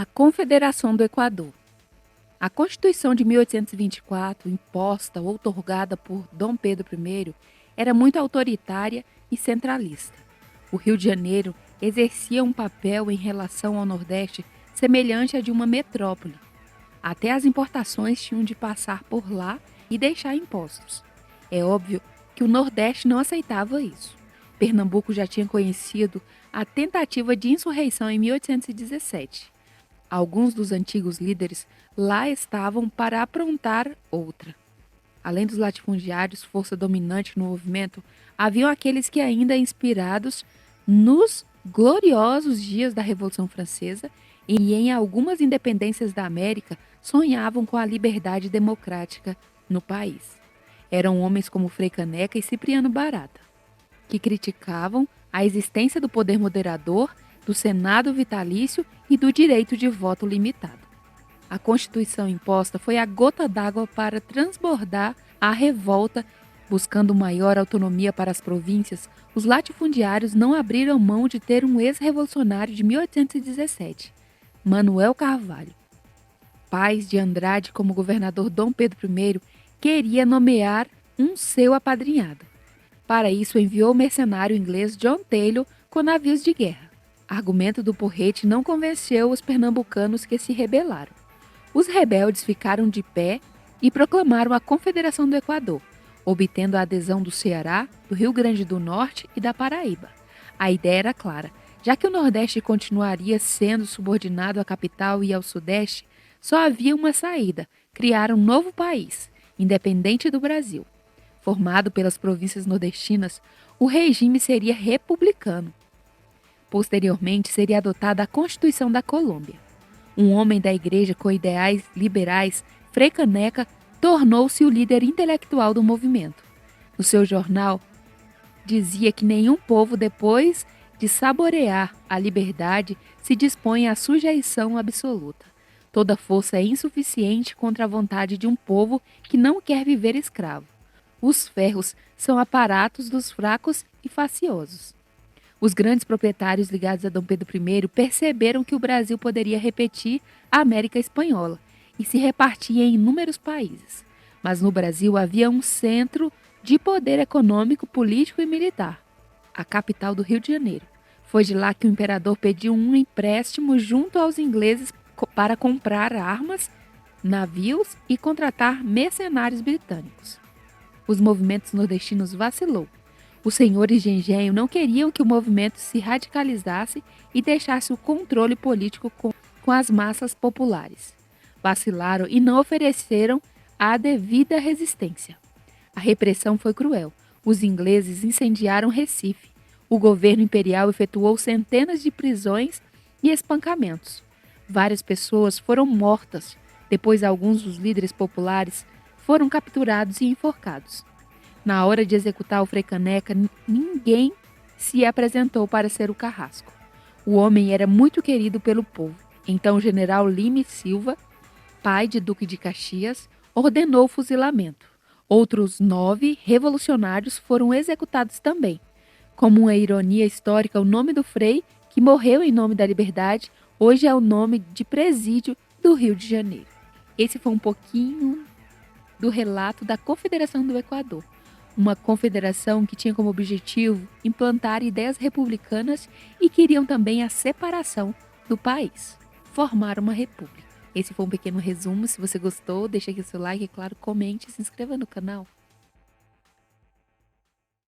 A Confederação do Equador. A Constituição de 1824, imposta ou outorgada por Dom Pedro I, era muito autoritária e centralista. O Rio de Janeiro exercia um papel em relação ao Nordeste semelhante a de uma metrópole. Até as importações tinham de passar por lá e deixar impostos. É óbvio que o Nordeste não aceitava isso. Pernambuco já tinha conhecido a tentativa de insurreição em 1817. Alguns dos antigos líderes lá estavam para aprontar outra. Além dos latifundiários, força dominante no movimento, haviam aqueles que, ainda inspirados nos gloriosos dias da Revolução Francesa e em algumas independências da América, sonhavam com a liberdade democrática no país. Eram homens como Frei Caneca e Cipriano Barata, que criticavam a existência do poder moderador, do Senado vitalício e do direito de voto limitado. A Constituição imposta foi a gota d'água para transbordar a revolta. Buscando maior autonomia para as províncias, os latifundiários não abriram mão de ter um ex-revolucionário de 1817, Manuel Carvalho. Paz de Andrade, como governador Dom Pedro I, queria nomear um seu apadrinhado. Para isso, enviou o mercenário inglês John Taylor com navios de guerra. Argumento do porrete não convenceu os pernambucanos, que se rebelaram. Os rebeldes ficaram de pé e proclamaram a Confederação do Equador, obtendo a adesão do Ceará, do Rio Grande do Norte e da Paraíba. A ideia era clara: já que o Nordeste continuaria sendo subordinado à capital e ao Sudeste, só havia uma saída: criar um novo país, independente do Brasil. Formado pelas províncias nordestinas, o regime seria republicano. Posteriormente, seria adotada a Constituição da Colômbia. Um homem da igreja com ideais liberais, Frei Caneca, tornou-se o líder intelectual do movimento. No seu jornal, dizia que nenhum povo, depois de saborear a liberdade, se dispõe à sujeição absoluta. Toda força é insuficiente contra a vontade de um povo que não quer viver escravo. Os ferros são aparatos dos fracos e faciosos. Os grandes proprietários ligados a Dom Pedro I perceberam que o Brasil poderia repetir a América Espanhola e se repartir em inúmeros países. Mas no Brasil havia um centro de poder econômico, político e militar, a capital do Rio de Janeiro. Foi de lá que o imperador pediu um empréstimo junto aos ingleses para comprar armas, navios e contratar mercenários britânicos. Os movimentos nordestinos vacilou. Os senhores de engenho não queriam que o movimento se radicalizasse e deixasse o controle político com as massas populares. Vacilaram e não ofereceram a devida resistência. A repressão foi cruel. Os ingleses incendiaram Recife. O governo imperial efetuou centenas de prisões e espancamentos. Várias pessoas foram mortas. Depois, alguns dos líderes populares foram capturados e enforcados. Na hora de executar o Frei Caneca, ninguém se apresentou para ser o carrasco. O homem era muito querido pelo povo. Então o general Lima e Silva, pai de Duque de Caxias, ordenou o fuzilamento. Outros 9 revolucionários foram executados também. Como uma ironia histórica, o nome do Frei, que morreu em nome da liberdade, hoje é o nome de presídio do Rio de Janeiro. Esse foi um pouquinho do relato da Confederação do Equador. Uma confederação que tinha como objetivo implantar ideias republicanas e queriam também a separação do país, formar uma república. Esse foi um pequeno resumo. Se você gostou, deixa aqui o seu like e, claro, comente e se inscreva no canal.